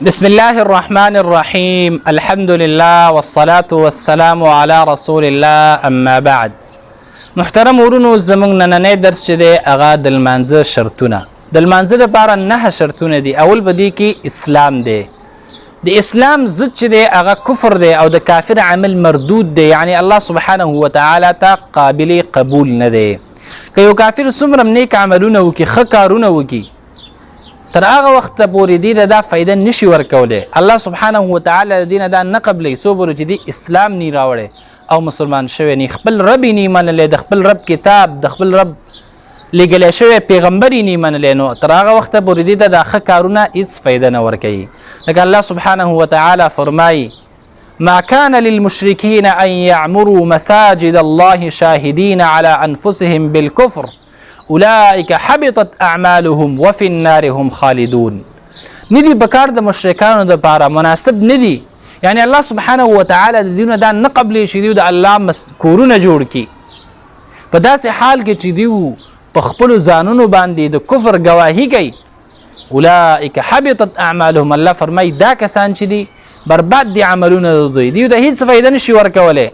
بسم الله الرحمن الرحيم الحمد لله والصلاة والسلام على رسول الله اما بعد. محترم ورونو زمونږ نننی درس چې دی هغه د لمانځه شرطونه د لمانځه لپاره 9 شرطونه دي. اول بدی کې اسلام دی. د اسلام ضد چې دی هغه کفر دی او د کافر عمل مردود دی، یعنی الله سبحانه وتعالى ته قابل قبول نه دی. که یو کافر څومره نیک عملونه وکړي، ښه کارونه وکړي، تر هغه وخت پورې دې دا فائدہ نشي ورکولی. الله سبحانه وتعالى دین دا نه قبلې څو پورې چې دی اسلام نی راوړی او مسلمان شوی نی، خپل رب نی منلی، د خپل رب کتاب، د خپل رب لګلی شوی پیغمبر نی منلی، نو تر هغه وخت پورې دې دا ښه کارونه هیڅ فائدہ نه ورکوي. لکه الله سبحانه وتعالى فرمایي: ما كان للمشركين أن يعمروا مساجد الله شاهدين على أنفسهم بالكفر اولئک حبطت اعمالهم وفي النار هم خالدون. ندی بکار د مشرکانو د پاره مناسب ندی، یعنی الله سبحانه وتعالى د دینه دا نه قبلې شریو د الله کورونه جوړ کی، په داسې حال کې چې دیو په خپل ځانونو باندې د کفر گواهی کوي. اولئک حبطت اعمالهم، الله فرمای دا کسان چې دی برباد دي عملونه دوی، دیو د هیڅ فائدہ نشي ورکوله.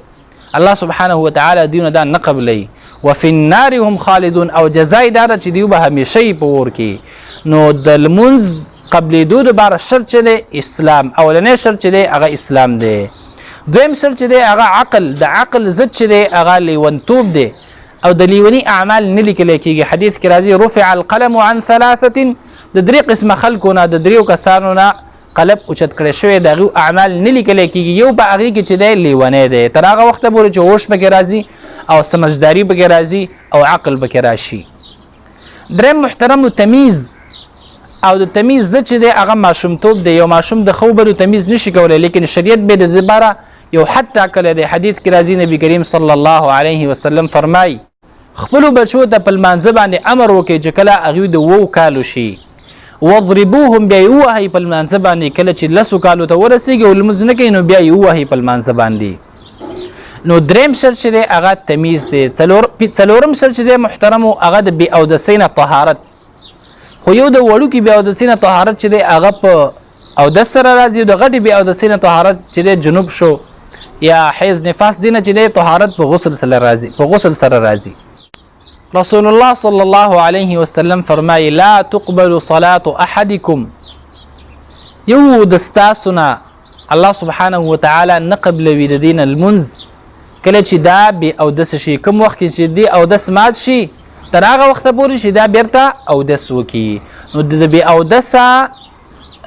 الله سبحانه وتعالى دینه دا نه قبلې. وفي النار هم خالدون، او جزای دار چې دیو به همیشه په اور کې. نو د لمونځ قبلېدو دپاره شرط چې دی اسلام. اولنی شرط چې دی هغه اسلام دی. دویم شرط چې دی هغه عقل. د عقل ضد چې دی هغه لیونتوب دی او د لیونی اعمال نه لیکلی کېږي. حدیث کې راځي: رفع القلم عن ثلاثه، د درې قسمه خلکو نه، د دریو کسانو نه قلب اوچت کړی شوی، د هغو اعمال نه لیکلی کېږي. یو په هغې کې چې دی لیونی دی، تر هغه وخته پورې چې هوش پکې راځي او سمجداري پکې راځي او عقل پکې راشي. دریم محترمو تمیز، او د تمیز ضد چې دی هغه ماشومتوب دی. یو ماشوم د ښو بدو تمیز نشي کولی، لیکن شریعت به د دې لپاره یو حد ټاکلی دی. حدیث کې راځي نبی کریم صلی الله علیه وسلم فرمایي: خپلو بچو ته په لمانځه باندې امر وکړئ چې کله هغوی د 7 کالو شي، واضربوهم، بیا یې ووهئ په لمانځه باندې. کله چې 10 کالو ته ورسېږي او لمونځ نه کوي نو بیا یې ووهئ په لمانځه باندې. نو دریم شرط چې دی هغه تمیز دی. څلورم شرط چې دی محترمو هغه د بې اودسۍ نه طهارت. خو یو د وړوکي بې اودسۍ نه طهارت چې دی هغه په اودس سره راځي، او د غټې بې اودسۍ نه طهارت چې دی جنوب شو یا حیض نفاس دی نه چې دی طهارت په غسل سره راځي. رسول الله صلی الله علیه وسلم فرمایي: لا تقبل صلاة احدکم، یو د ستاسو نه الله سبحانه وتعالى نه قبلوي د دین المنز کله چې دا بې اودس شي. کوم وخت کې چې دی اودس مات شي تر هغه وخته پورې چې دا بیرته اودس وکړي، نو د بې اودسه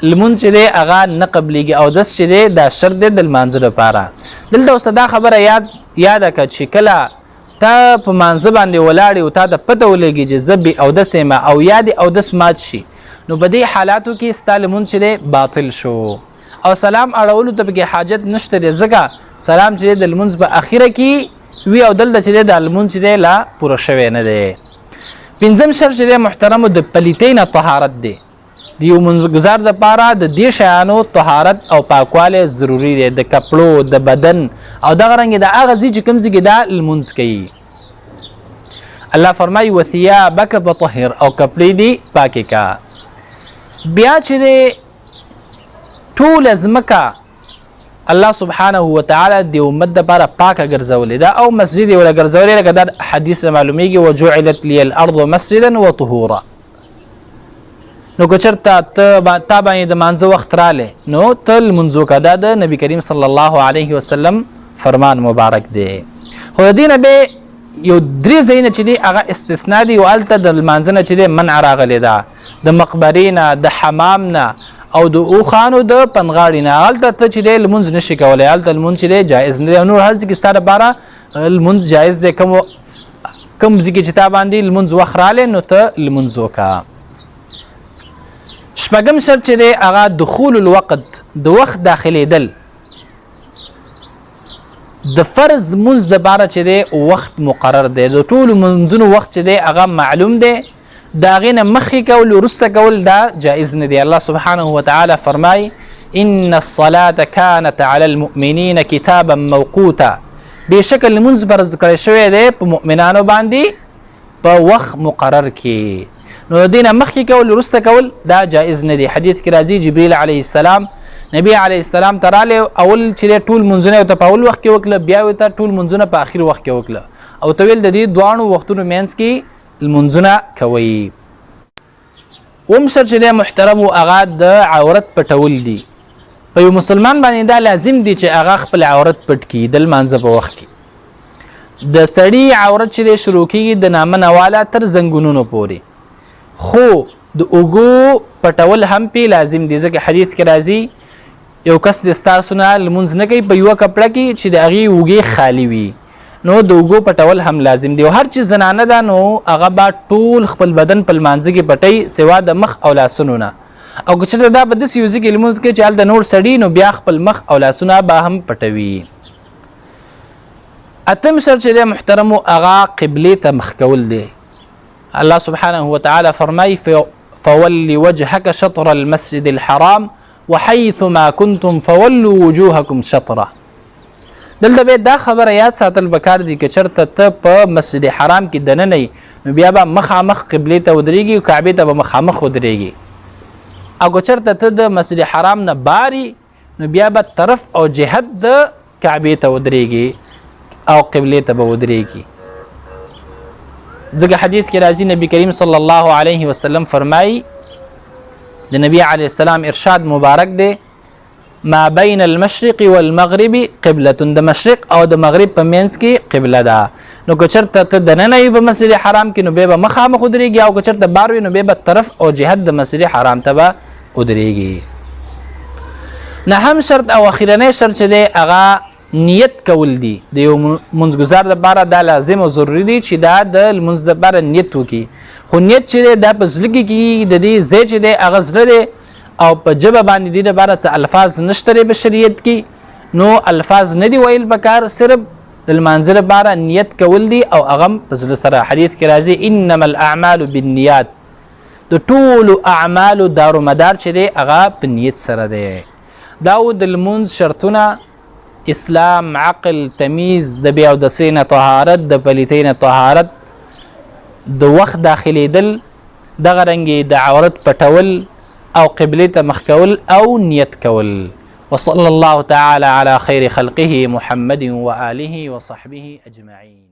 لمونځ چې دی هغه نه قبلیږي. اودس چې دی دا شرط دی د لمانځه لپاره. دلته اوس دا خبره یاده کړه چې کله تا په مانځه باندې ولاړې او تا ته پته ولګي چې زه بې اودس یم او یا د اودس مات شي، نو په دې حالاتو کې ستا لمونځ چې دی باطل شو. او سلام اړولو ته پکې حاجت نشته دی، ځکه سلام چې د لمونځ په اخره کې وي او دلته چې د لمونځ چې دی لا پوره شوی نه دی. پنځم شرط چې دی محترمو د پلیتۍ نه طهارت دی. د یو منځګزار دپاره د دې شیانو طهارت او پاکوالی ضروري دی، د کپړو، د بدن او دغه رنګې د هغه ځای چې کوم ځای کې دا لمونځ کوي. الله فرمایي: وثیابک فطهر، او کپړې دي پاکې کا. بیا چې دی ټول ځمکه الله سبحانه وتعالى د امت لپاره پاکه ګرځولې ده او مسجد یې ولا ګرځولې، لکه دا حدیث معلومیږي: وجعلت لي الارض مسجدا وطهورا. نو که چېرته تا باندې د مانځه وخت رالی نو ته لمونځ وکړه. دا د نبي کریم صلی الله علیه وسلم فرمان مبارک دی. خو د دې نه بیا یو 3 ځایونه چې دی هغه استثنا دي، او هلته د لمانځه نه چې دی منع راغلی ده، د مقبرې نه، د حمام نه او د اوښانو د پنغاړي نه. هلته ته چې دی لمونځ نشي کولی، هلته لمونځ چې دی جایز نه دی. او نور هر ځای کې ستا لپاره لمونځ جایز دی. کوم ځای کې چې تا باندې لمونځ وخت رالی نو ته لمونځ وکړه. شپږم شرط چې دی هغه دخول الوقت، د وخت داخلېدل. د فرض منځ دپاره چې دی وخت مقرر دی. د ټولو منځونو وخت چې دی هغه معلوم دی، د هغې نه مخکې کول وروسته کول دا جایز نه دی. الله سبحانه وتعالى فرمایي: ان الصلاة كانت على المؤمنین کتابا موقوتا، بېشکه لمونځ فرض کړی شوی دی په مؤمنانو باندې په وخت مقرر کې. نو د دې نه مخکې کول وروسته کول دا جایز نه دی. حدیث کې راځي جبرئیل علیه السلام نبی علیه السلام ته راغلی اول چې ټول منځونه ورته په اول وخت کې وکړه بیا ورته ټول منځونه په آخر وخت کې وکړه او ته ویل د دې دواړو وختونو منځ کې لمونځونه کوئ. اوم شرط چې دی محترم هغه د عورت پټول دي. په یو مسلمان باندې دا لازم دي چې هغه خپل عورت پټ کړي د لمانځه په وخت کې. د سړي عورت چې دی شروع کېږي د نامه نه والا تر زنګونونو پورې، خو د اوږو پټول هم پې لازم دي ځکه حدیث کې راځي یو کس د ستاسو نه لمونځ نه کوي په یوه کپړه کې چې د هغې اوږې خالي وي، نو د اوږو پټول هم لازم دی. او هر چې زنانه ده نو هغه به ټول خپل بدن په لمانځه کې پټوي سوا د مخ او لاسونو نه. او که چېرته دا به داسې یو ځای کې لمونځ کوي چې هلته نور سړي نو بیا خپل مخ او لاسونه به هم پټوي. اتم شرط چې دی محترمو هغه قبلې ته مخ کول دی. الله سبحانه وتعالى فرمایي فول وجهك شطر المسجد الحرام وحيثما كنتم فولوا وجوهكم شطره. دلته به دا خبره یاد ساتل پکار دي که چېرته ته په مسجد حرام کې دننه یې نو بیا به مخامخ قبلې ته ودرېږي او کعبې ته به مخامخ ودرېږي. او که چېرته ته د مسجد حرام نه باري نو بیا به طرف او جهت د کعبې ته ودرېږي او قبلې ته به ودرېږي. ځکه حدیث کې راځي نبی کریم صلی الله علیه وسلم فرمایي د نبی علیه السلام ارشاد مبارک دی ما بین المشرق والمغرب قبله، د مشرق او د مغرب په منځ کې قبله ده. نو که چېرته ته دننه یې په مسجد حرام کې نو بیا به مخامخ ودرېږي او که چېرته بار وي نو بیا به طرف او جهت د مسجد حرام ته به ودرېږي. نهم شرط او اخرنی شرط چې دی هغه نیت کول دي. د یو منځګزار دپاره دا لازم او ضروري دی چې دا د لمونځ دپاره نیت وکړي، خو نیت چې دی دا په زړه کې کېږي، د دې ځای چې دی هغه زړه دی او په ژبه باندې دې لپاره څه الفاظ نشته دی په شریعت کې، نو الفاظ نه دي ویل پکار، صرف د لمانځه لپاره نیت کول دي او هغه په زړه سره. حدیث کې راځي انما الاعمال بالنیات، د ټولو اعمالو دارومدار چې دی هغه په نیت سره دی. دا د لمونځ شرطونه اسلام، عقل، تمیز، د بیا اودسۍ نه طهارت، د پلیتۍ نه طهارت، د وخت داخلېدل، دغه رنګې د عورت پټول او قبلې ته مخ کول او نیت کول. وصلى الله تعالى على خير خلقه محمد وآله وصحبه أجمعين.